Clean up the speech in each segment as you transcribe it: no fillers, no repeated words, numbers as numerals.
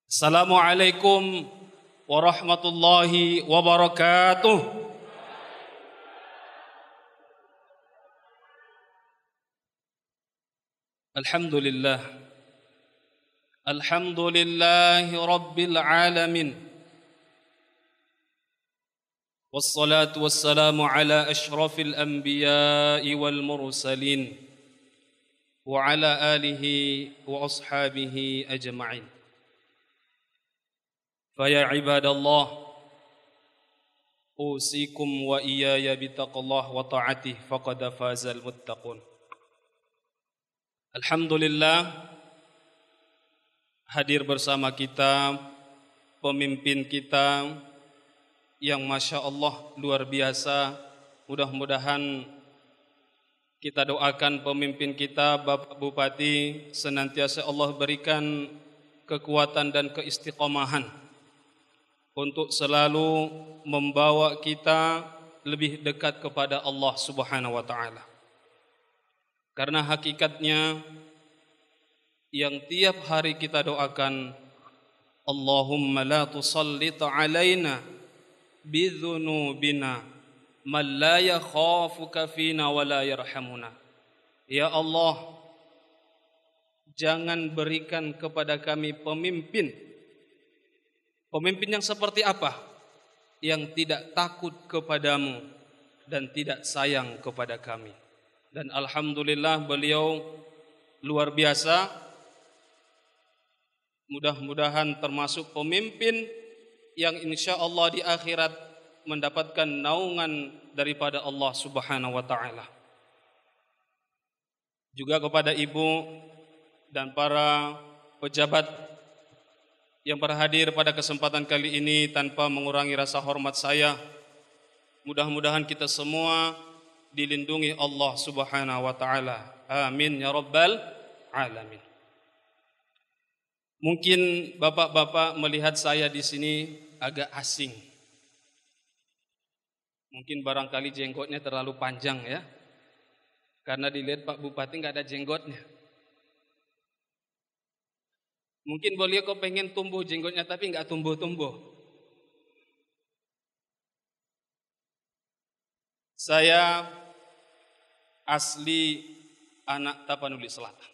Assalamualaikum warahmatullahi wabarakatuh. Alhamdulillah. Alhamdulillahi rabbil alamin. Wassalatu wassalamu ala ashrafil anbiya'i wal mursalin wa ala alihi wa ashabihi ajma'in. Faya ibadallah, usikum wa iyaya bitaqallah wa ta'atih faqad fazal muttaqun. Alhamdulillah, hadir bersama kita pemimpin kita yang Masya Allah luar biasa. Mudah-mudahan kita doakan pemimpin kita Bapak Bupati senantiasa Allah berikan kekuatan dan keistiqomahan untuk selalu membawa kita lebih dekat kepada Allah Subhanahu wa taala. Karena hakikatnya yang tiap hari kita doakan, Allahumma la tusallit alaina bidzunubina man la yakhafuka fina wa la yarhamuna. Ya Allah, jangan berikan kepada kami pemimpin yang seperti apa? Yang tidak takut kepadamu dan tidak sayang kepada kami. Dan alhamdulillah beliau luar biasa. Mudah-mudahan termasuk pemimpin yang insya Allah di akhirat mendapatkan naungan daripada Allah Subhanahu wa taala. Juga kepada ibu dan para pejabat yang berhadir pada kesempatan kali ini, tanpa mengurangi rasa hormat saya, mudah-mudahan kita semua dilindungi Allah Subhanahu wa taala. Amin ya rabbal alamin. Mungkin bapak-bapak melihat saya di sini agak asing. Mungkin barangkali jenggotnya terlalu panjang ya. Karena dilihat Pak Bupati nggak ada jenggotnya. Mungkin beliau kok pengen tumbuh jenggotnya tapi nggak tumbuh-tumbuh. Saya asli anak Tapanuli Selatan.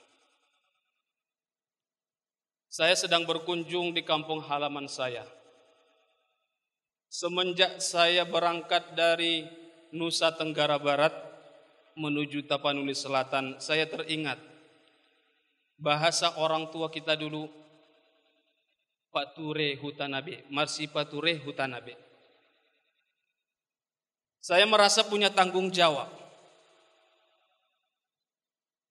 Saya sedang berkunjung di kampung halaman saya. Semenjak saya berangkat dari Nusa Tenggara Barat menuju Tapanuli Selatan, saya teringat bahasa orang tua kita dulu, Pature Hutanabe, Marsi Pature Hutanabe. Saya merasa punya tanggung jawab.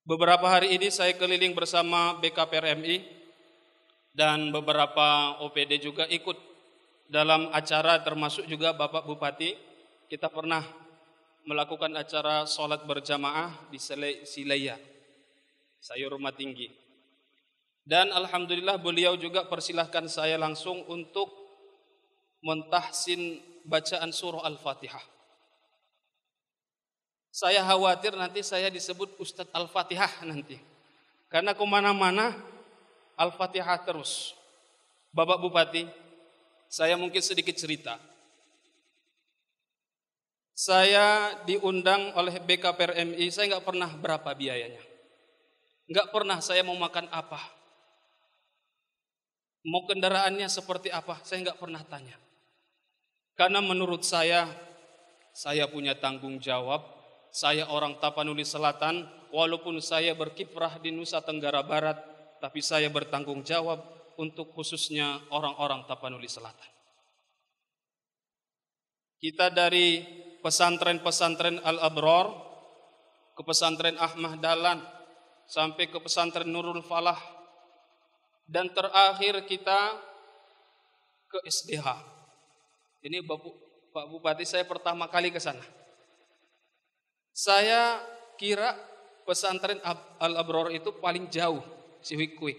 Beberapa hari ini saya keliling bersama BKPRMI dan beberapa OPD juga ikut dalam acara, termasuk juga Bapak Bupati. Kita pernah melakukan acara sholat berjamaah di Sileya, Sayur Rumah Tinggi. Dan alhamdulillah beliau juga persilahkan saya langsung untuk mentahsin bacaan surah Al-Fatihah. Saya khawatir nanti saya disebut Ustadz Al-Fatihah nanti. Karena kemana-mana Al-Fatihah terus. Bapak Bupati, saya mungkin sedikit cerita. Saya diundang oleh BKPRMI, saya nggak pernah berapa biayanya. Nggak pernah saya mau makan apa. Mau kendaraannya seperti apa, saya nggak pernah tanya. Karena menurut saya punya tanggung jawab. Saya orang Tapanuli Selatan, walaupun saya berkiprah di Nusa Tenggara Barat, tapi saya bertanggung jawab untuk khususnya orang-orang Tapanuli Selatan. Kita dari pesantren-pesantren Al-Abrar ke pesantren Ahmad Dahlan sampai ke pesantren Nurul Falah, dan terakhir kita ke SDH. Ini Pak Bupati, saya pertama kali ke sana. Saya kira pesantren Al-Abrar itu paling jauh, Siwikui.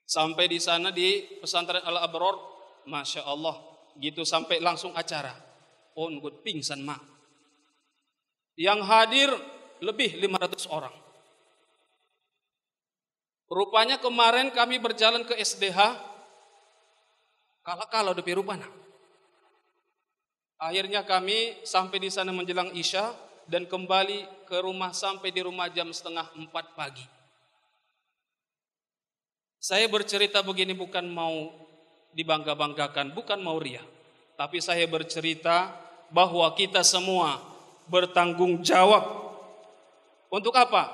Sampai di sana di pesantren Al-Abrar, Masya Allah, gitu sampai langsung acara. Oh, ngut pingsan mak. Yang hadir lebih 500 orang. Rupanya kemarin kami berjalan ke SDH, Kalau depi rupana. Akhirnya kami sampai di sana menjelang Isya dan kembali ke rumah sampai di rumah jam 3:30 pagi. Saya bercerita begini bukan mau dibangga-banggakan, bukan mau riya. Tapi saya bercerita bahwa kita semua bertanggung jawab. Untuk apa?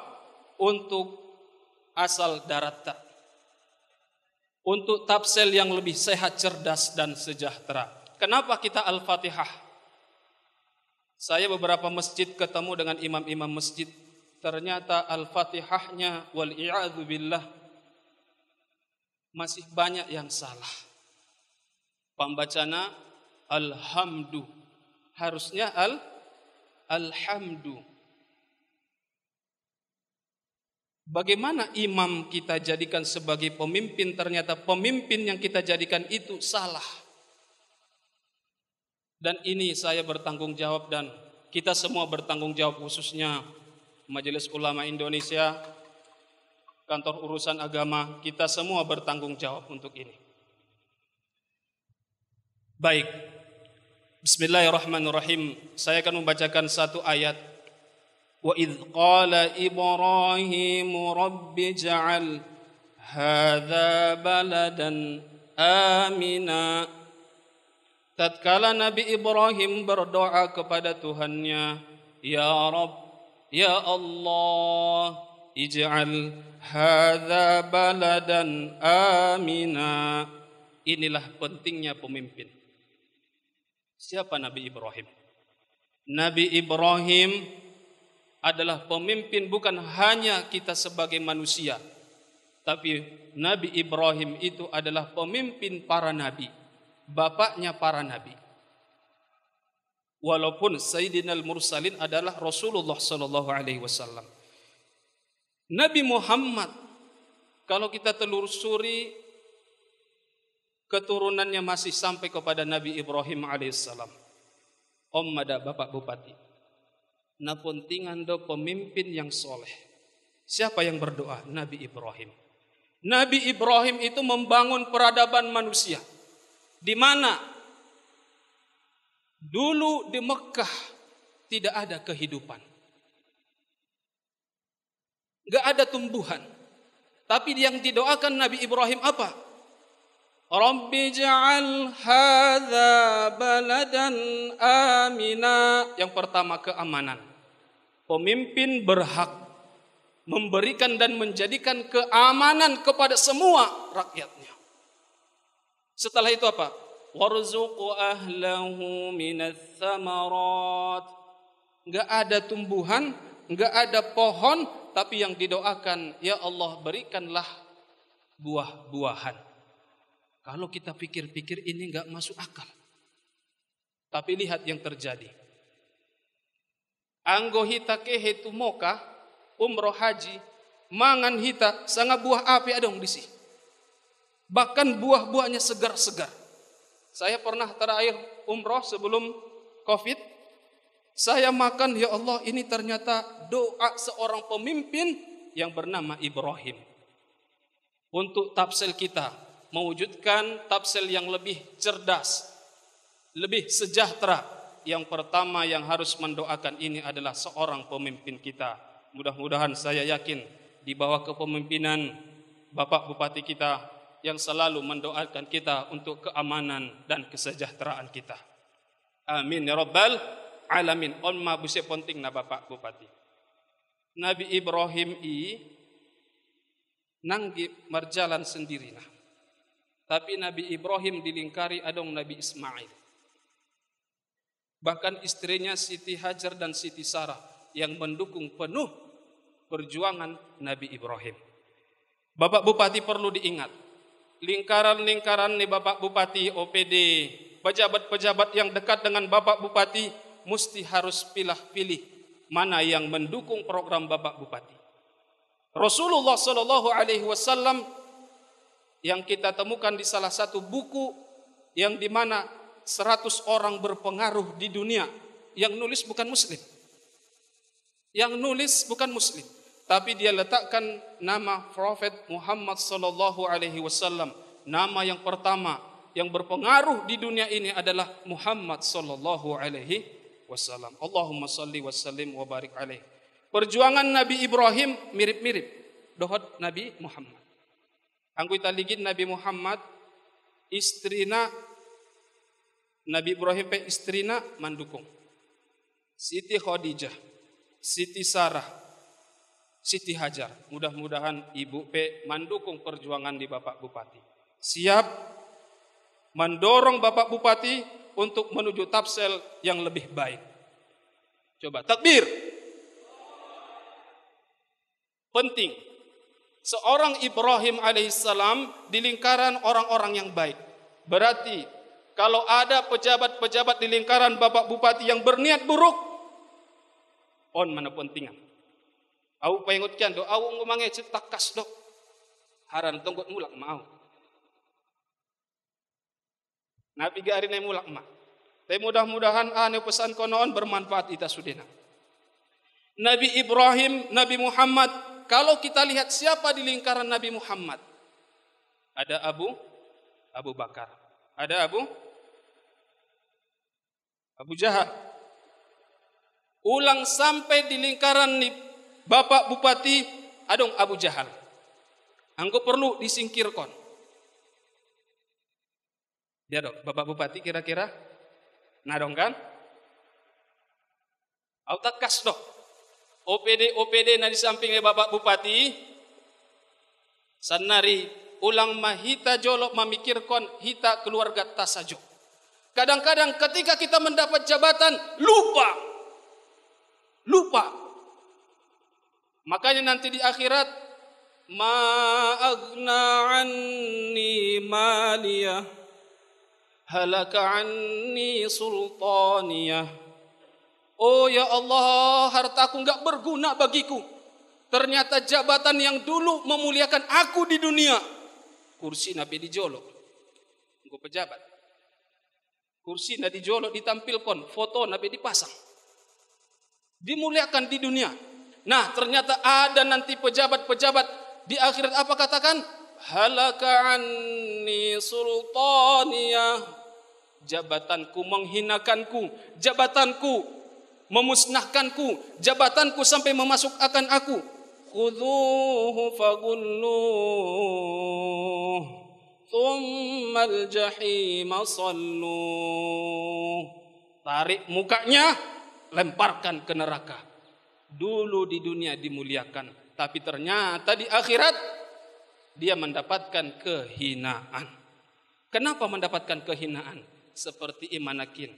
Untuk asal darata. Untuk tafsir yang lebih sehat, cerdas dan sejahtera. Kenapa kita Al-Fatihah? Saya beberapa masjid ketemu dengan imam-imam masjid. Ternyata Al-Fatihahnya wal-i'adzu billah masih banyak yang salah. Pembacana alhamdu. Harusnya alhamdu. Bagaimana imam kita jadikan sebagai pemimpin, ternyata pemimpin yang kita jadikan itu salah. Dan ini saya bertanggung jawab dan kita semua bertanggung jawab, khususnya Majelis Ulama Indonesia, kantor urusan agama, kita semua bertanggung jawab untuk ini. Baik, bismillahirrahmanirrahim. Saya akan membacakan satu ayat. Wa idh qala Ibrahim rabbi ja'al hadza baladan amina. Tatkala Nabi Ibrahim berdoa kepada Tuhannya, ya Rabb, ya Allah, ij'al hadza baladan amina. Inilah pentingnya pemimpin. Siapa Nabi Ibrahim? Nabi Ibrahim adalah pemimpin bukan hanya kita sebagai manusia, tapi Nabi Ibrahim itu adalah pemimpin para nabi, bapaknya para nabi. Walaupun Sayyidina al-Mursalin adalah Rasulullah sallallahu alaihi wasallam. Nabi Muhammad, kalau kita telusuri keturunannya masih sampai kepada Nabi Ibrahim alaihissalam. Om ada bapak bupati. Napuntingan do pemimpin yang soleh. Siapa yang berdoa? Nabi Ibrahim. Nabi Ibrahim itu membangun peradaban manusia. Di mana dulu di Mekah tidak ada kehidupan, gak ada tumbuhan. Tapi yang didoakan Nabi Ibrahim apa? Rabbi ja'al hadza baladan amina. Yang pertama, keamanan. Pemimpin berhak memberikan dan menjadikan keamanan kepada semua rakyatnya. Setelah itu apa? Warzuqu ahlahu minats tsamarat. Enggak ada tumbuhan, enggak ada pohon, tapi yang didoakan, ya Allah berikanlah buah-buahan. Kalau kita pikir-pikir ini enggak masuk akal. Tapi lihat yang terjadi. Anggo hita kehe tumoka umroh haji, mangan hita sangat buah api adong di sini. Bahkan buah-buahnya segar-segar. Saya pernah terakhir umroh sebelum Covid. Saya makan, ya Allah, ini ternyata doa seorang pemimpin yang bernama Ibrahim. Untuk tafsir kita, mewujudkan tafsir yang lebih cerdas, lebih sejahtera. Yang pertama yang harus mendoakan ini adalah seorang pemimpin kita. Mudah-mudahan saya yakin di bawah kepemimpinan Bapak Bupati kita yang selalu mendoakan kita untuk keamanan dan kesejahteraan kita. Amin ya rabbal alamin. On ma busi penting na Bapak Bupati. Nabi Ibrahim nanggi marjalan sendiri nah. Tapi Nabi Ibrahim dilingkari adong Nabi Ismail. Bahkan istrinya Siti Hajar dan Siti Sarah yang mendukung penuh perjuangan Nabi Ibrahim. Bapak Bupati perlu diingat, lingkaran-lingkaran nih Bapak Bupati, OPD, pejabat-pejabat yang dekat dengan Bapak Bupati mesti harus pilih-pilih mana yang mendukung program Bapak Bupati. Rasulullah Shallallahu Alaihi Wasallam yang kita temukan di salah satu buku yang dimana 100 orang berpengaruh di dunia yang nulis bukan muslim. Yang nulis bukan muslim, tapi dia letakkan nama Prophet Muhammad sallallahu alaihi wasallam. Nama yang pertama yang berpengaruh di dunia ini adalah Muhammad sallallahu alaihi wasallam. Allahumma salli wa sallim wa barik alaihi. Perjuangan Nabi Ibrahim mirip-mirip dohot Nabi Muhammad. Angku taligin Nabi Muhammad istrina Nabi Ibrahim pe istrina mandukung. Siti Khadijah, Siti Sarah, Siti Hajar. Mudah-mudahan ibu pe mandukung perjuangan di Bapak Bupati. Siap mendorong Bapak Bupati untuk menuju Tapsel yang lebih baik. Coba takbir. Penting. Seorang Ibrahim alaihissalam di lingkaran orang-orang yang baik. Berarti kalau ada pejabat-pejabat di lingkaran Bapak Bupati yang berniat buruk, on mana pentingan. Au pengutkan do, au ngumange cetakas do. Haran tonggot mulak mau. Nabi gari ne mulak ma. Tapi mudah-mudahan ane pesan konon bermanfaat ita sudena. Nabi Ibrahim, Nabi Muhammad, kalau kita lihat siapa di lingkaran Nabi Muhammad? Ada Abu Bakar. Ada Abu Jahal. Ulang sampai di lingkaran Bapak Bupati adong Abu Jahal. Anggo perlu disingkirkan. Dia dong, Bapak Bupati kira-kira nadong kan? Autakas dong. OPD na di sampingnya Bapak Bupati sanari ulang mahita jolok memikirkan hita keluarga tasajo. Kadang-kadang ketika kita mendapat jabatan lupa. Makanya nanti di akhirat ma agna anni maliyah halaka anni sultaniyah. Oh ya Allah, hartaku enggak berguna bagiku. Ternyata jabatan yang dulu memuliakan aku di dunia, kursi nabi dijolok. Engko pejabat. Kursi nabi dijolok ditampilkan, foto nabi dipasang. Dimuliakan di dunia. Nah, ternyata ada nanti pejabat-pejabat di akhirat apa katakan? Halaka anni sultaniyah. Jabatanku menghinakanku, jabatanku memusnahkanku, jabatanku sampai memasukkan aku. Khudhuhu fagulluh thummal jahima salluh. Tarik mukanya, lemparkan ke neraka. Dulu di dunia dimuliakan, tapi ternyata di akhirat dia mendapatkan kehinaan. Kenapa mendapatkan kehinaan? Seperti Imanakin.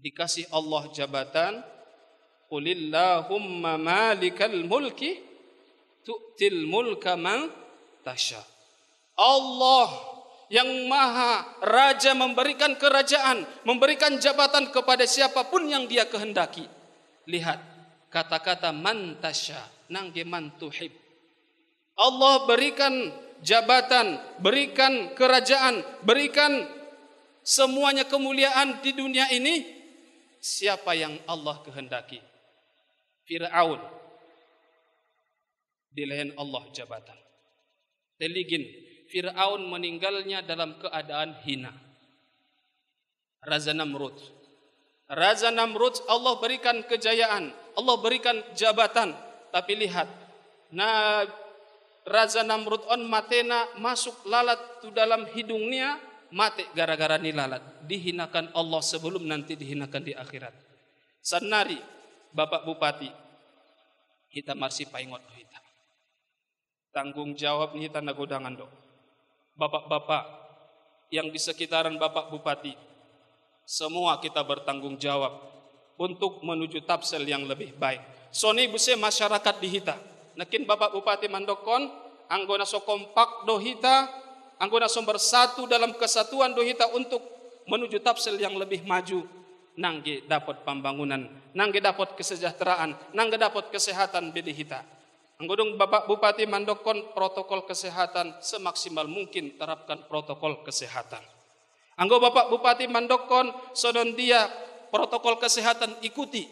Dikasih Allah jabatan, qulillahumma malikal mulki tu'til mulka man tasha. Allah yang maha raja memberikan kerajaan, memberikan jabatan kepada siapapun yang dia kehendaki. Lihat kata-kata man tasha, nangge man tuhib. Allah berikan jabatan, berikan kerajaan, berikan semuanya kemuliaan di dunia ini siapa yang Allah kehendaki. Fir'aun dilayan Allah jabatan. Teligin Fir'aun meninggalnya dalam keadaan hina. Raja Namrud Allah berikan kejayaan, Allah berikan jabatan, tapi lihat Raja Namrud on matena masuk lalat tu dalam hidungnya, mati gara-gara ni lalat. Dihinakan Allah sebelum nanti dihinakan di akhirat. Sanari Bapak Bupati, kita masih paingot kita. Tanggung jawab kita nagodangan do. Bapak-bapak yang di sekitaran Bapak Bupati, semua kita bertanggung jawab untuk menuju Tapsel yang lebih baik. Soni buse masyarakat di hita. Nakin Bapak Bupati mandokon, anggona so kompak do hita, anggona so bersatu dalam kesatuan do hita untuk menuju Tapsel yang lebih maju. Nangge dapat pembangunan, nangge dapat kesejahteraan, nangge dapat kesehatan bedi hita. Anggodong Bapak Bupati mandokon protokol kesehatan semaksimal mungkin terapkan protokol kesehatan. Anggo Bapak Bupati mandokon sodon dia protokol kesehatan ikuti.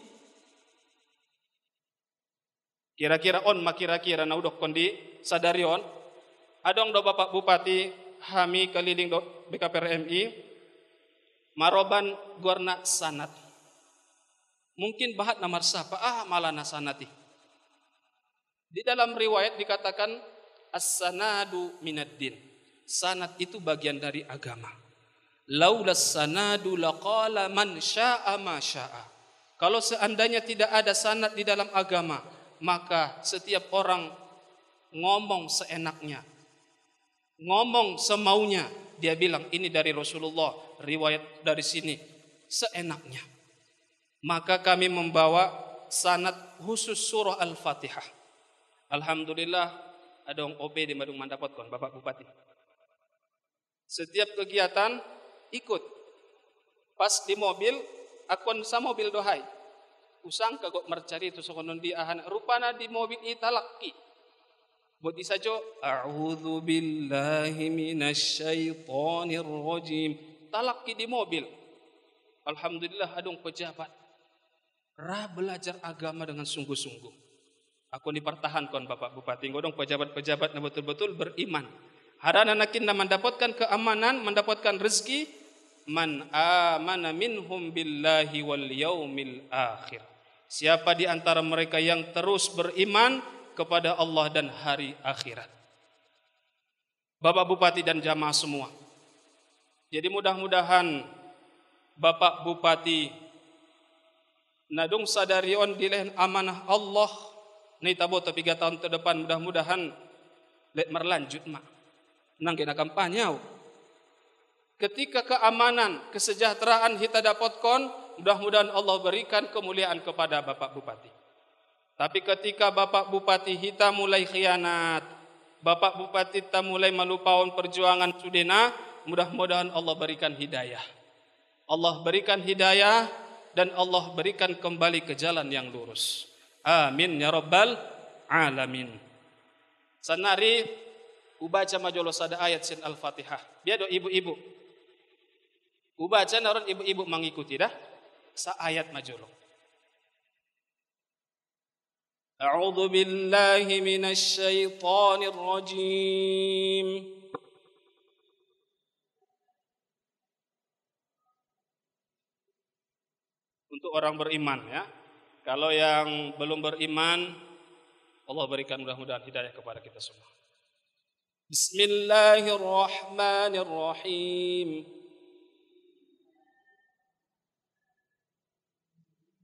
Kira-kira on makira-kira naudok kondi sadarion. Adong do Bapak Bupati hami keliling BKPRMI maroban guarna sanat. Mungkin bahat namar sapa malana sanati. Di dalam riwayat dikatakan as-sanadu minaddin. Sanad itu bagian dari agama. Laulas sanadu laqala man syaa ma syaa. Kalau seandainya tidak ada sanad di dalam agama, maka setiap orang ngomong seenaknya, ngomong semaunya. Dia bilang ini dari Rasulullah, riwayat dari sini, seenaknya. Maka kami membawa sanad khusus surah Al-Fatihah. Alhamdulillah ada orang OP di Madung mendapatkan Bapak Bupati. Setiap kegiatan ikut. Pas di mobil, akun sa mobil dohai. Usang kagok mercari itu sokonon di ahan. Rupana di mobil italaki. Buat saja a'udzu billahi minasyaitonir rajim. Talaki di mobil. Alhamdulillah adong pejabat. Belajar agama dengan sungguh-sungguh. Aku dipertahankan Bapak Bupati. Godong pejabat-pejabat yang betul-betul beriman. Harana nakin mendapatkan keamanan, mendapatkan rezeki. Man amana minhum billahi wal yaumil akhir. Siapa di antara mereka yang terus beriman kepada Allah dan hari akhirat. Bapak Bupati dan jamaah semua. Jadi mudah-mudahan Bapak Bupati nadung sadarion dilehen amanah Allah. Ni tabo 3 tahun ke depan mudah-mudahan let merlanjut mak. Nang kena kampanye. Ketika keamanan, kesejahteraan kita dapatkan, mudah-mudahan Allah berikan kemuliaan kepada Bapak Bupati. Tapi ketika Bapak Bupati kita mulai khianat, Bapak Bupati kita mulai melupakan perjuangan sudena, mudah-mudahan Allah berikan hidayah. Allah berikan hidayah dan Allah berikan kembali ke jalan yang lurus. Amin ya rabbal alamin. Sanari ubaca majolo sada ayat sin Al-Fatihah. Biado ibu-ibu. Ubaca naron ibu-ibu mengikuti dah. Sa ayat majolo. A'udzu billahi minasy syaithanir rajim. Untuk orang beriman ya. Kalau yang belum beriman, Allah berikan mudah-mudahan hidayah kepada kita semua. Bismillahirrahmanirrahim.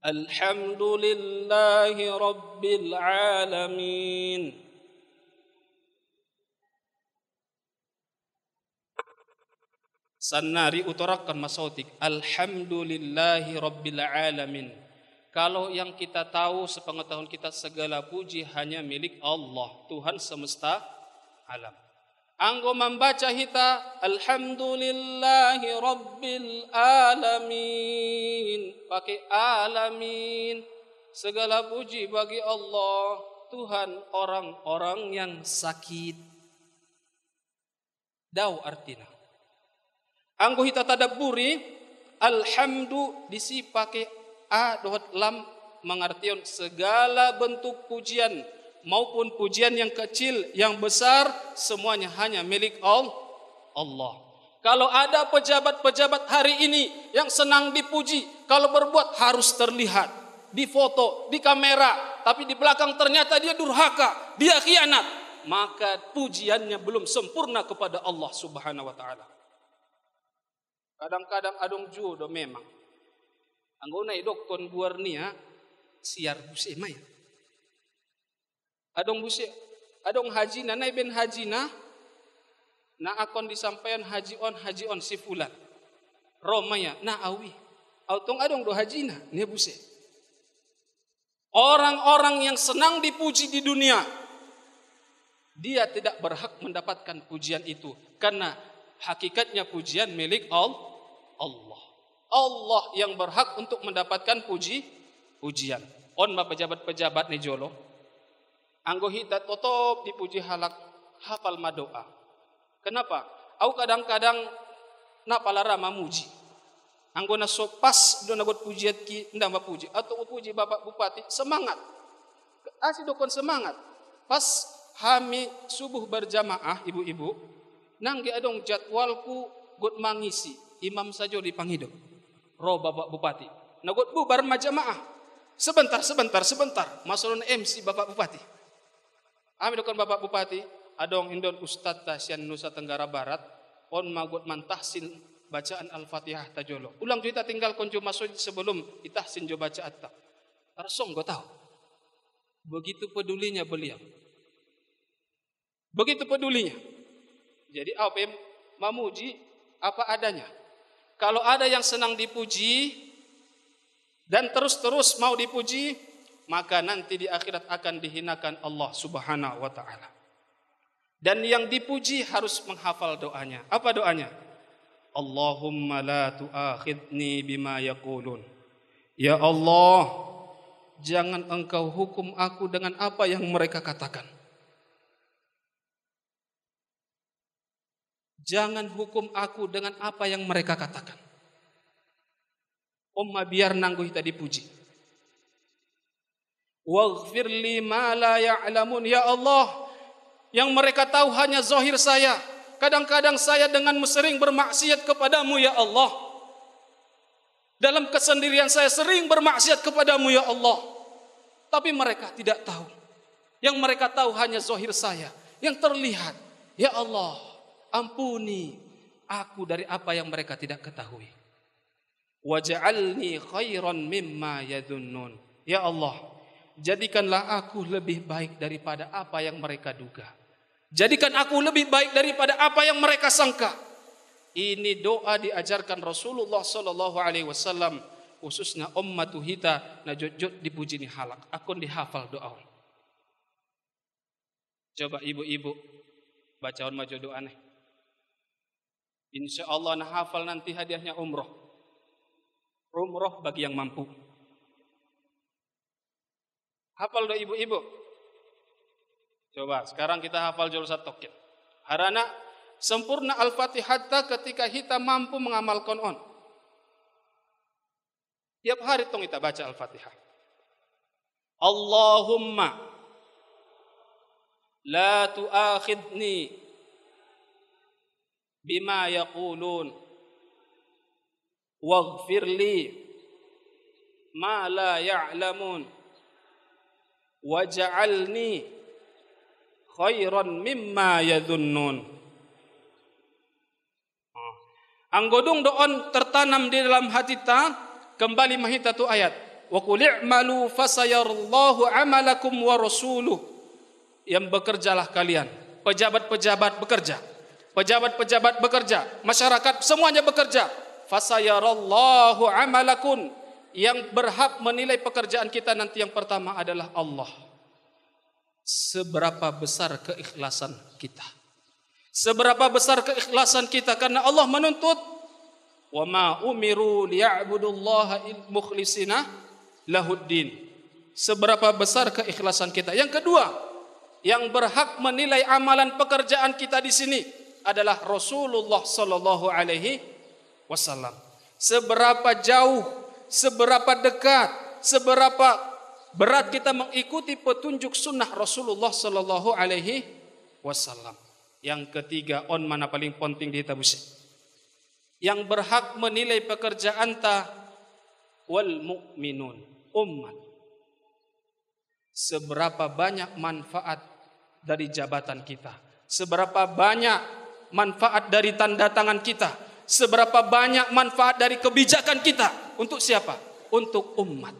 Alhamdulillahi rabbil alamin. Sanari utarakan masautik. Alhamdulillahi rabbil alamin. Kalau yang kita tahu sepengetahuan kita segala puji hanya milik Allah, Tuhan semesta alam. Anggo membaca kita alhamdulillahi rabbil alamin. Pakai alamin. Segala puji bagi Allah, Tuhan orang-orang yang sakit. Dau artinya. Anggo kita tadabburi alhamdu disi pakai dohot lam mengartikan segala bentuk pujian maupun pujian yang kecil, yang besar, semuanya hanya milik Allah. Kalau ada pejabat-pejabat hari ini yang senang dipuji, kalau berbuat harus terlihat, difoto, di kamera, tapi di belakang ternyata dia durhaka, dia khianat, maka pujiannya belum sempurna kepada Allah Subhanahu wa taala. Kadang-kadang adong judo memang anggona idok kon guarnia siar buse maya. Adong buse, adong hajina nai ben hajina na akon disampaikan haji on si fulan. Romaya na awi. Autong adong do hajina ne buse. Orang-orang yang senang dipuji di dunia, dia tidak berhak mendapatkan pujian itu karena hakikatnya pujian milik Allah. Allah yang berhak untuk mendapatkan pujian. On ma pejabat-pejabat ni jolo. Anggo hita totop dipuji halak hafal madoa. Kenapa? Au kadang-kadang na palara mamuji. Anggo na sopas do nagot pujian ki nda mapuji atau puji Bapak Bupati semangat. Asi dokon semangat. Pas hami subuh berjamaah ibu-ibu Nanggi adong jadwalku god mangisi imam saja dipangido. Roh Bapak Bupati. Nagot bubar majamaah. Sebentar. Masulun MC Bapak Bupati. Ami dokon Bapak Bupati, adong indon Ustadz Tasian Nusa Tenggara Barat, on magot mantahsin bacaan Al-Fatihah tajolo. Ulang kita tinggal konco masuk sebelum itahsin jo baca atta. Tarsong go tahu. Begitu pedulinya beliau. Begitu pedulinya. Jadi apa mamuji apa adanya. Kalau ada yang senang dipuji dan terus-terus mau dipuji, maka nanti di akhirat akan dihinakan Allah Subhanahu wa taala. Dan yang dipuji harus menghafal doanya. Apa doanya? Allahumma la tu'akhidni bima yaqulun. Ya Allah, jangan engkau hukum aku dengan apa yang mereka katakan. Jangan hukum aku dengan apa yang mereka katakan. Umma biar nangguh kita dipuji. Waghfir li ma la ya'lamun. Ya Allah, yang mereka tahu hanya zahir saya. Kadang-kadang saya dengan sering bermaksiat kepadamu ya Allah. Dalam kesendirian saya sering bermaksiat kepadamu ya Allah. Tapi mereka tidak tahu. Yang mereka tahu hanya zahir saya. Yang terlihat. Ya Allah, ampuni aku dari apa yang mereka tidak ketahui. Waj'alni khairan mimma yadhunnun. Ya Allah, jadikanlah aku lebih baik daripada apa yang mereka duga. Jadikan aku lebih baik daripada apa yang mereka sangka. Ini doa diajarkan Rasulullah sallallahu alaihi wasallam, khususnya ummatu hita na jot dipuji ni halak. Akun dihafal doa. Coba ibu-ibu bacaon maju doa nih. Insyaallah nah hafal nanti hadiahnya umroh. Umroh bagi yang mampu. Hafal doa ibu-ibu. Coba sekarang kita hafal jul satokin. Harana sempurna Al-Fatihah ketika kita mampu mengamalkan on. Tiap hari tong kita baca Al-Fatihah. Allahumma la tu'akhidni bima yaqulun waghfir li ma la ya'lamun waj'alni khairan mimma yadhunnun. Anggodong doon tertanam di dalam hati ta, kembali mahita tu ayat. Wa qul i'malu fasayarallahu 'amalakum wa rasuluh. Yang bekerjalah kalian, pejabat-pejabat bekerja. Pejabat-pejabat bekerja, masyarakat semuanya bekerja. Fasayarallahu 'amalakum. Yang berhak menilai pekerjaan kita nanti yang pertama adalah Allah. Seberapa besar keikhlasan kita? Seberapa besar keikhlasan kita karena Allah menuntut wa ma umiru liya'budullaha mukhlishina lahuddin. Seberapa besar keikhlasan kita? Yang kedua, yang berhak menilai amalan pekerjaan kita di sini adalah Rasulullah sallallahu alaihi wasallam. Seberapa jauh, seberapa dekat, seberapa berat kita mengikuti petunjuk sunnah Rasulullah sallallahu alaihi wasallam. Yang ketiga, on mana paling penting di tabusi. Yang berhak menilai pekerjaan ta wal mu'minun, umat. Seberapa banyak manfaat dari jabatan kita? Seberapa banyak manfaat dari tanda tangan kita? Seberapa banyak manfaat dari kebijakan kita? Untuk siapa? Untuk umat.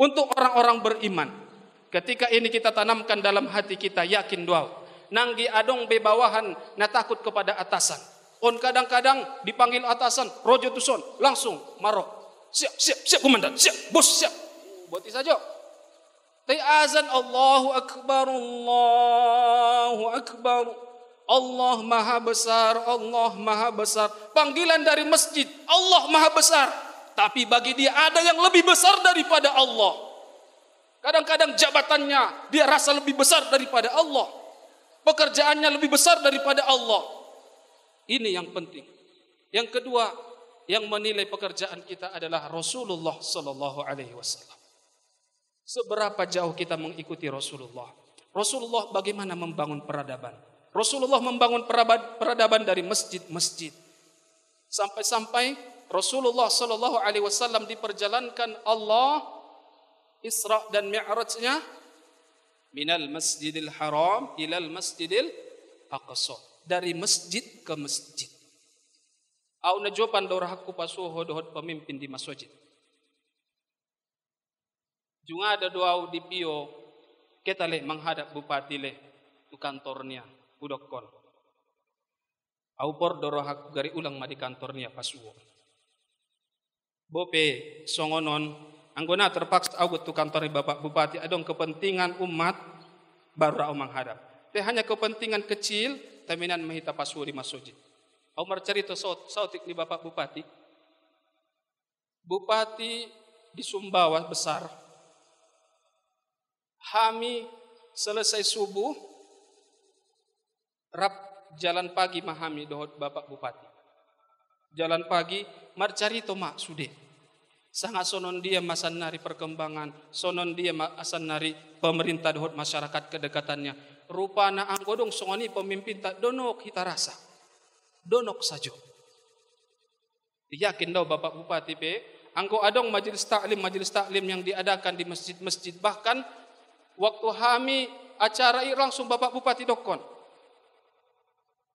Untuk orang-orang beriman. Ketika ini kita tanamkan dalam hati kita, yakin doa. Nanggi adong bebawahan na takut kepada atasan. On kadang-kadang dipanggil atasan, rojo tuson, langsung marok. Siap komandan, siap, bos siap. Buat saja. Tapi azan Allahu Akbar, Allahu Akbar. Allah Maha Besar, Allah Maha Besar. Panggilan dari masjid, Allah Maha Besar. Tapi bagi dia ada yang lebih besar daripada Allah. Kadang-kadang jabatannya dia rasa lebih besar daripada Allah. Pekerjaannya lebih besar daripada Allah. Ini yang penting. Yang kedua, yang menilai pekerjaan kita adalah Rasulullah sallallahu alaihi wasallam. Seberapa jauh kita mengikuti Rasulullah? Rasulullah bagaimana membangun peradaban? Rasulullah membangun peradaban dari masjid-masjid. Sampai-sampai Rasulullah sallallahu alaihi wasallam diperjalankan Allah Isra dan Mi'rajnya minal Masjidil Haram ilal Masjidil Aqsa, dari masjid ke masjid. Au najopan dorahku pasuho dohot pemimpin di masjid. Junga ada doa di pio kita leh menghadap bupati leh di kantornya udokon. Au por dorohak gari ulang ma di kantornya pasuho. Bope songonon anggona terpaksa au tu kantornya bapak bupati adong kepentingan umat baru au menghadap. Teh hanya kepentingan kecil taminan mahita pasuho di masjid. Au marcarito sautik di bapak bupati. Bupati di Sumbawa besar. Hami selesai subuh rap jalan pagi mahami dohot bapak bupati. Jalan pagi marcarito mak sude. Sangat sonon dia masan nari perkembangan, sonon dia masan nari pemerintah dohot masyarakat kedekatannya. Rupana anggodong songoni pemimpin tak donok kita rasa. Donok saja. Yakin dah bapak bupati pe, angko adong majelis taklim yang diadakan di masjid-masjid, bahkan waktu hami acara langsung bapak bupati dokon.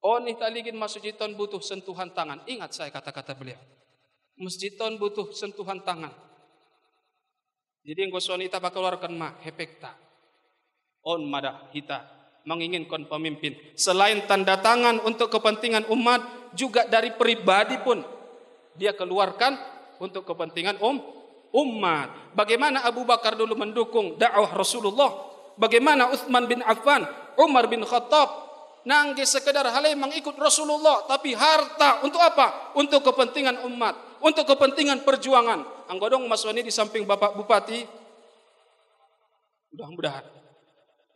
Oh nih taligin masjiton butuh sentuhan tangan. Ingat saya kata-kata beliau. Masjiton butuh sentuhan tangan. Jadi engko sonita bakal keluarkan mah hepekta. On madah kita menginginkan pemimpin. Selain tanda tangan untuk kepentingan umat, juga dari pribadi pun dia keluarkan untuk kepentingan umat. Bagaimana Abu Bakar dulu mendukung dakwah Rasulullah, bagaimana Utsman bin Affan, Umar bin Khattab nangge sekedar halai mengikut Rasulullah, tapi harta untuk apa? Untuk kepentingan umat, untuk kepentingan perjuangan. Anggodong Mas Wani di samping Bapak Bupati, mudah-mudahan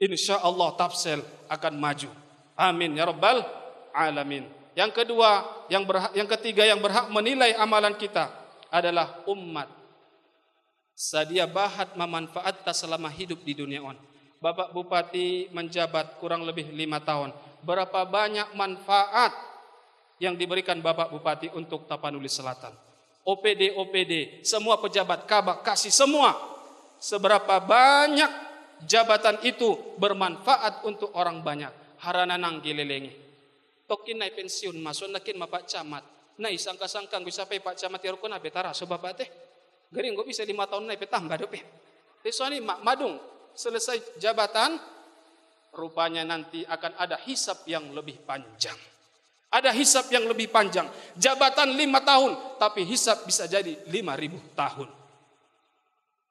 insya Allah Tafsel akan maju. Amin ya rabbal alamin. Yang kedua, yang ketiga yang berhak menilai amalan kita adalah umat. Sadia bahat memanfaatkan selama hidup di dunia on. Bapak Bupati menjabat kurang lebih 5 tahun. Berapa banyak manfaat yang diberikan Bapak Bupati untuk Tapanuli Selatan. OPD, semua pejabat kabak kasih semua. Seberapa banyak jabatan itu bermanfaat untuk orang banyak. Harana nang gilelengi. Tokin nai pensiun masuk nakin ma Pak Camat. Nai sangka-sangka gue sampai Pak Camat yarko na betara so Bapak teh. Gering gue bisa 5 tahun nai petambah dope. Tesoni madung selesai jabatan, rupanya nanti akan ada hisab yang lebih panjang. Ada hisab yang lebih panjang. Jabatan 5 tahun, tapi hisab bisa jadi 5.000 tahun.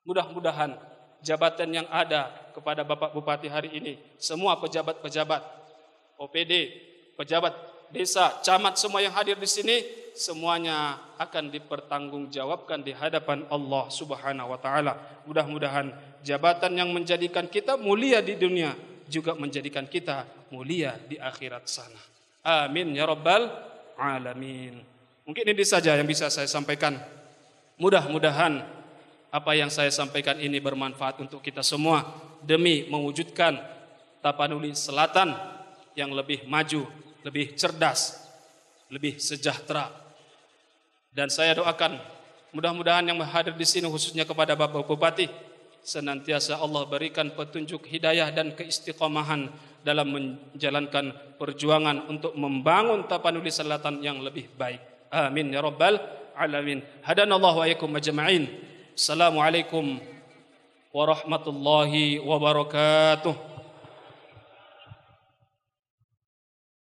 Mudah-mudahan jabatan yang ada kepada Bapak Bupati hari ini, semua pejabat-pejabat, OPD, pejabat desa, camat, semua yang hadir di sini, semuanya akan dipertanggungjawabkan di hadapan Allah Subhanahu wa taala. Mudah-mudahan jabatan yang menjadikan kita mulia di dunia juga menjadikan kita mulia di akhirat sana. Amin ya rabbal alamin. Mungkin ini saja yang bisa saya sampaikan. Mudah-mudahan apa yang saya sampaikan ini bermanfaat untuk kita semua demi mewujudkan Tapanuli Selatan yang lebih maju, lebih cerdas, lebih sejahtera. Dan saya doakan mudah-mudahan yang hadir di sini khususnya kepada Bapak Bupati senantiasa Allah berikan petunjuk hidayah dan keistiqomahan dalam menjalankan perjuangan untuk membangun Tapanuli Selatan yang lebih baik. Amin ya rabbal alamin. Hadanallahu wa iyyakum ajma'in. Assalamualaikum warahmatullahi wabarakatuh.